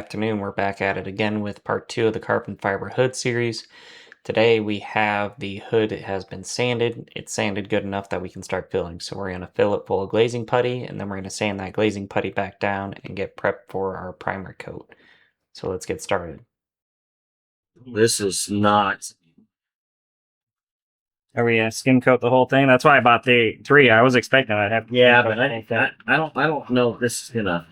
afternoon. We're back at it again with part 2 of the carbon fiber hood series. Today we have the hood. It has been sanded. It's sanded good enough that we can start filling. So we're going to fill it full of glazing putty, and then we're going to sand that glazing putty back down and get prepped for our primer coat. So let's get started. This is not. Are we gonna skim coat the whole thing? That's why I bought the 3. I was expecting I'd have. Yeah, but I don't know if this is gonna.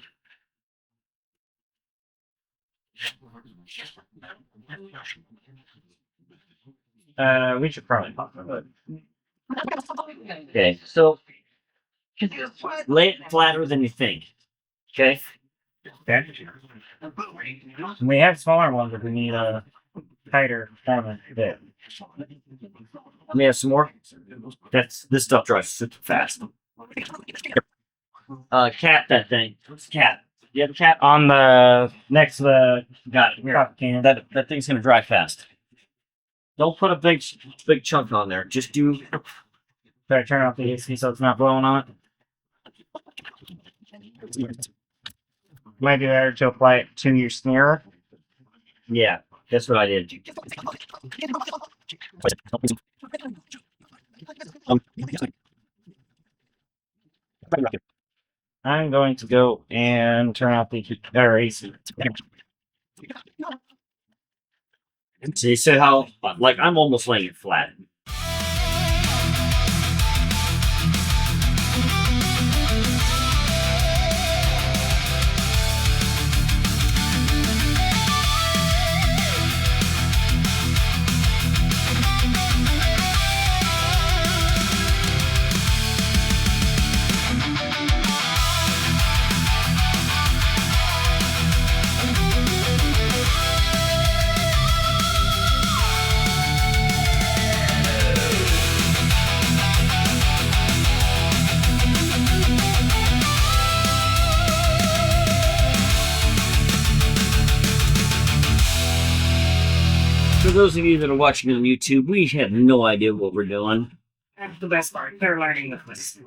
We should probably pop the hood. Okay, so lay it flatter than you think. Okay. Okay. We have smaller ones, but we need a tighter format bit. Let me have some more. This stuff dries super fast. Cap that thing. What's the cap? You have a cap On the next to the Got it. Here. can. That thing's gonna dry fast. Don't put a big chunk on there. Just do. Should I turn off the AC so it's not blowing on it? Might be better to apply it to your smear. Yeah, that's what I did. I'm going to go and turn off the AC. See, so how like I'm almost laying it flat. For those of you that are watching on YouTube, we have no idea what we're doing. That's the best part. They're learning with this.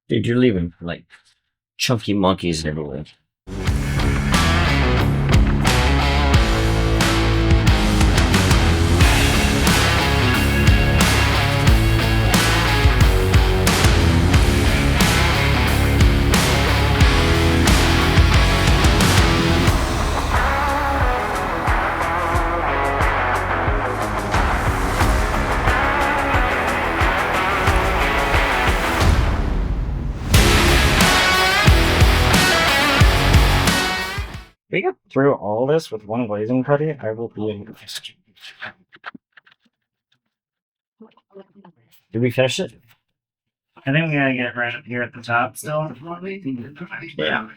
Dude, you're leaving like chunky monkeys everywhere. We get through all this with one glazing putty, I will be impressed. Did we finish it? I think we gotta get right up here at the top still. Yeah.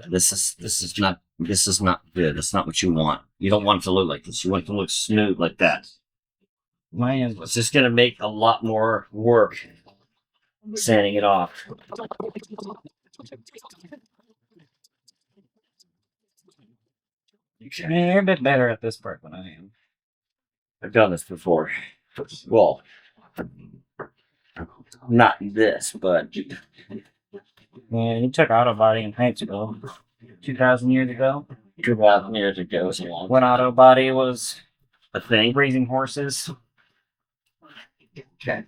This is not good. That's not what you want. You don't want it to look like this. You want it to look smooth like that. It's just gonna make a lot more work sanding it off. You're a bit better at this part than I am. I've done this before. Well, not this, but Yeah, you took auto body in high school 2,000 years ago. 2,000 years ago, so long. When auto body was a thing. Raising horses. Okay.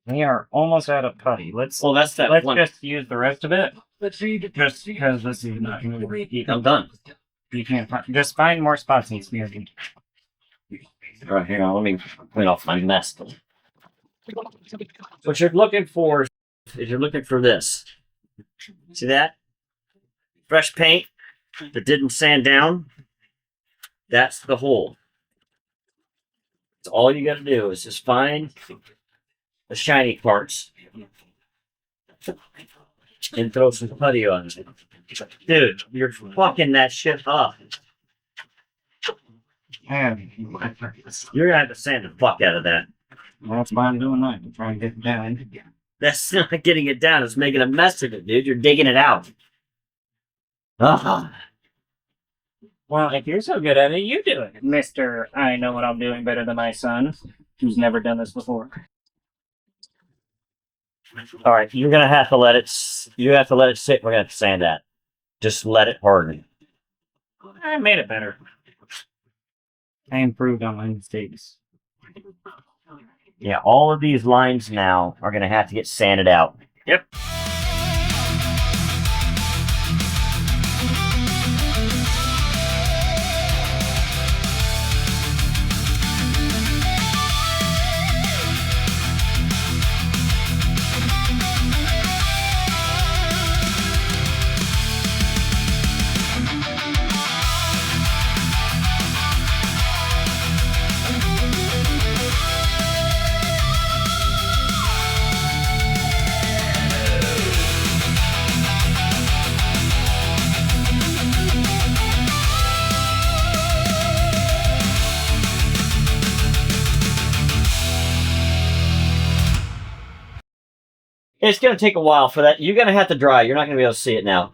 We are almost out of putty. Let's Well, that's that let's one. just use the rest of it. Just because this is not going to I'm done. You can't find, just find more spots in here. All right, hang on. Let me clean off my mess. What you're looking for is you're looking for this. See that? Fresh paint that didn't sand down. That's the hole. So all you got to do is just find the shiny parts and throw some putty on it. Dude, you're fucking that shit up. And You're gonna have to sand the fuck out of that. that's why I'm doing that. I'm trying to get it down. That's not getting it down. It's making a mess of it, dude. You're digging it out. Ah. Well, if you're so good at it, you do it, Mister. I know what I'm doing better than my son, who's never done this before. All right, you're gonna have to let it. You have to let it sit. We're gonna have to sand that. Just let it harden. I made it better. I improved on my mistakes. Yeah, all of these lines now are gonna have to get sanded out. Yep. It's gonna take a while for that. You're gonna have to dry. You're not gonna be able to see it now.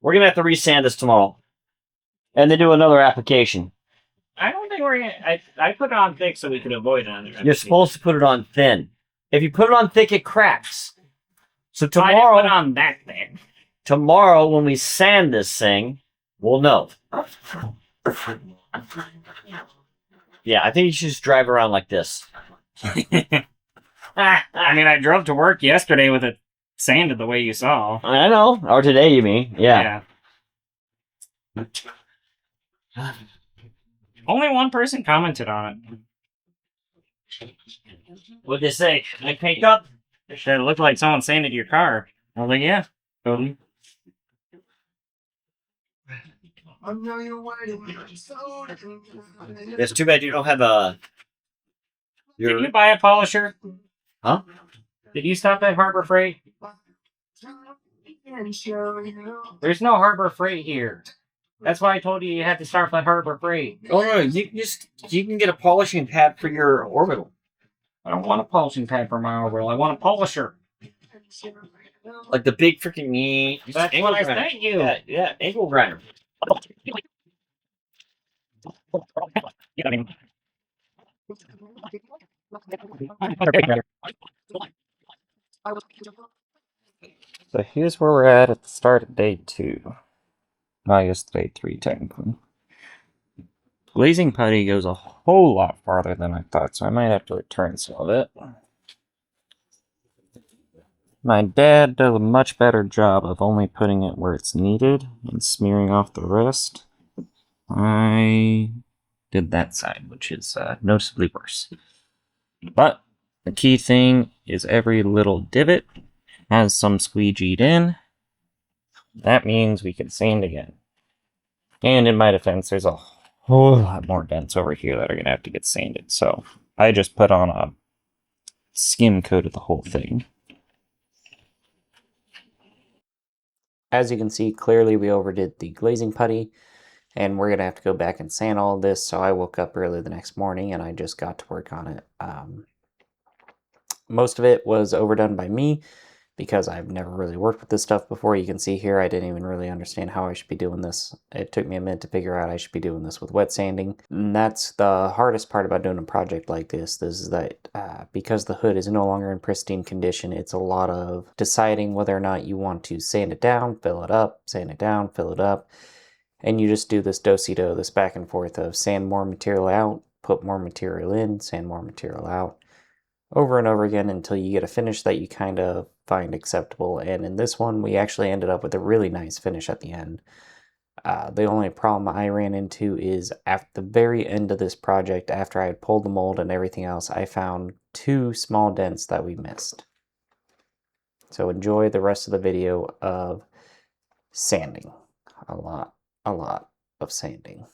We're gonna have to resand this tomorrow, and then do another application. I don't think we're gonna. I put it on thick so we could avoid it. You're supposed to put it on thin. If you put it on thick, it cracks. So I didn't tomorrow, put it on that thick. tomorrow when we sand this thing, we'll know. Yeah, I think you should just drive around like this. I mean, I drove to work yesterday with it sanded the way you saw. I know. Or today, you mean? Yeah. Only one person commented on it. What'd they say? Like paint up? It should look like someone sanded your car. I was like, yeah. Totally. It's too bad you don't have a. Did you buy a polisher? Huh? Did you stop at Harbor Freight? There's no Harbor Freight here. That's why I told you had to start at Harbor Freight. Oh no, you can get a polishing pad for your orbital. I don't want a polishing pad for my overall. I want a polisher. Like the big freaking That's angle what I grinder. sent you. Yeah, angle grinder. So here's where we're at the start of day 2. I guess day 3 technically. Glazing putty goes a whole lot farther than I thought, so I might have to return some of it. My dad does a much better job of only putting it where it's needed and smearing off the rest. I did that side, which is noticeably worse. But the key thing is every little divot has some squeegeed in. That means we can sand again. And in my defense, there's a whole lot more dents over here that are going to have to get sanded. So I just put on a skim coat of the whole thing. As you can see, clearly we overdid the glazing putty, and we're going to have to go back and sand all of this. So I woke up early the next morning and I just got to work on it. Most of it was overdone by me because I've never really worked with this stuff before. You can see here I didn't even really understand how I should be doing this. It took me a minute to figure out I should be doing this with wet sanding. And that's the hardest part about doing a project like this is that because the hood is no longer in pristine condition, it's a lot of deciding whether or not you want to sand it down, fill it up, sand it down, fill it up. And you just do this do-si-do, this back and forth of sand more material out, put more material in, sand more material out, over and over again until you get a finish that you kind of find acceptable. And in this one, we actually ended up with a really nice finish at the end. The only problem I ran into is at the very end of this project, after I had pulled the mold and everything else, I found 2 small dents that we missed. So enjoy the rest of the video of sanding. A lot of sanding.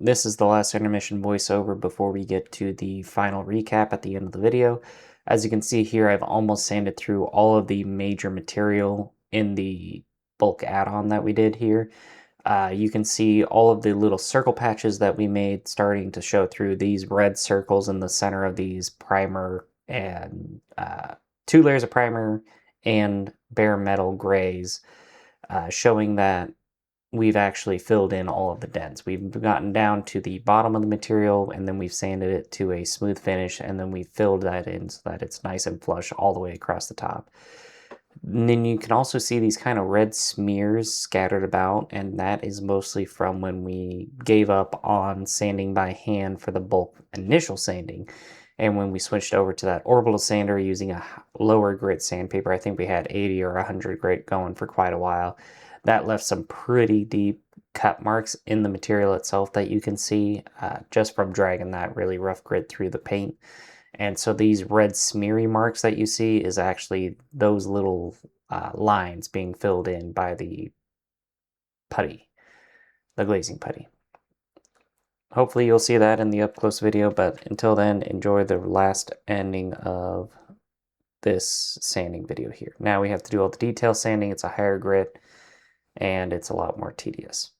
This is the last intermission voiceover before we get to the final recap at the end of the video. As you can see here, I've almost sanded through all of the major material in the bulk add-on that we did here. You can see all of the little circle patches that we made starting to show through. These red circles in the center of these primer and 2 layers of primer and bare metal grays, showing that we've actually filled in all of the dents. We've gotten down to the bottom of the material, and then we've sanded it to a smooth finish, and then we've filled that in so that it's nice and flush all the way across the top. And then you can also see these kind of red smears scattered about, and that is mostly from when we gave up on sanding by hand for the bulk initial sanding. And when we switched over to that orbital sander using a lower grit sandpaper, I think we had 80 or 100 grit going for quite a while. That left some pretty deep cut marks in the material itself that you can see just from dragging that really rough grit through the paint. And so these red smeary marks that you see is actually those little lines being filled in by the putty, the glazing putty. Hopefully you'll see that in the up close video, but until then, enjoy the last ending of this sanding video here. Now we have to do all the detail sanding. It's a higher grit and it's a lot more tedious.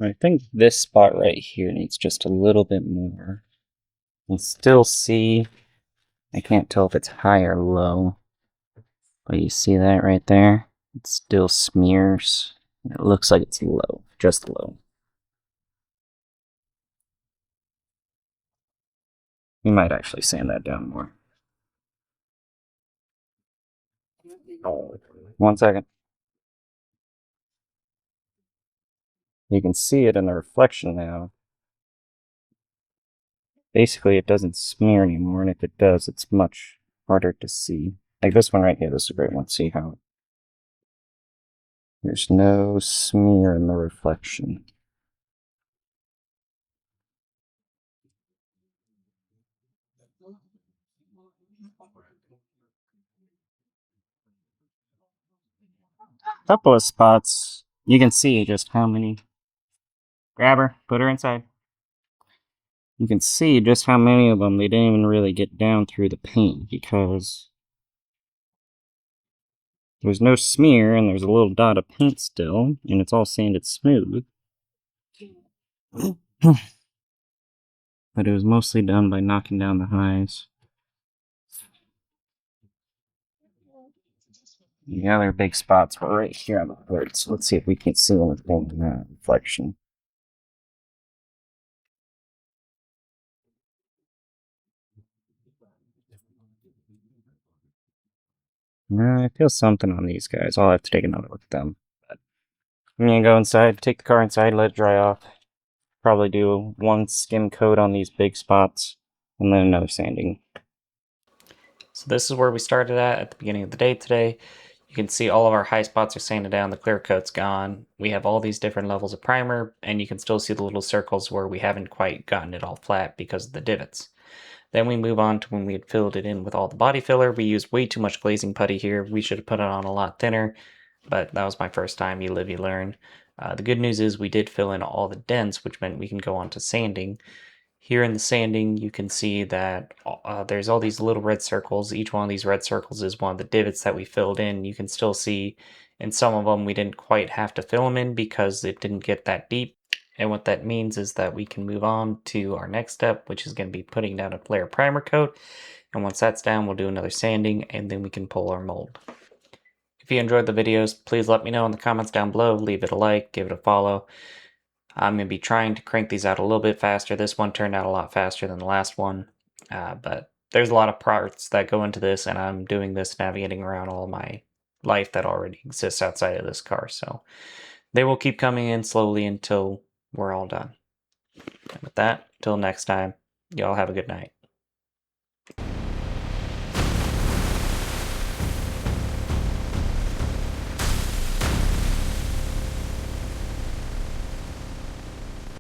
I think this spot right here needs just a little bit more. You still see, I can't tell if it's high or low, but you see that right there? It still smears. It looks like it's low, just low. You might actually sand that down more. Oh, 1 second. You can see it in the reflection now. Basically, it doesn't smear anymore, and if it does, it's much harder to see. Like this one right here, this is a great one. See how there's no smear in the reflection. Couple of spots, you can see just how many. Grab her, put her inside. You can see just how many of them they didn't even really get down through the paint because there's no smear and there's a little dot of paint still, and it's all sanded smooth. But it was mostly done by knocking down the highs. The other big spots were right here on the hood, so let's see if we can see anything in that reflection. No, I feel something on these guys. I'll have to take another look at them. But I'm gonna go inside, take the car inside, let it dry off. Probably do one skim coat on these big spots, and then another sanding. So this is where we started at the beginning of the day today. You can see all of our high spots are sanded down, the clear coat's gone. We have all these different levels of primer, and you can still see the little circles where we haven't quite gotten it all flat because of the divots. Then we move on to when we had filled it in with all the body filler. We used way too much glazing putty here. We should have put it on a lot thinner, but that was my first time. You live, you learn. The good news is we did fill in all the dents, which meant we can go on to sanding. Here in the sanding, you can see that there's all these little red circles. Each one of these red circles is one of the divots that we filled in. You can still see in some of them we didn't quite have to fill them in because it didn't get that deep. And what that means is that we can move on to our next step, which is going to be putting down a flare primer coat. And once that's down, we'll do another sanding, and then we can pull our mold. If you enjoyed the videos, please let me know in the comments down below. Leave it a like, give it a follow. I'm going to be trying to crank these out a little bit faster. This one turned out a lot faster than the last one, but there's a lot of parts that go into this, and I'm doing this navigating around all my life that already exists outside of this car, so they will keep coming in slowly until we're all done. And with that, till next time, y'all have a good night.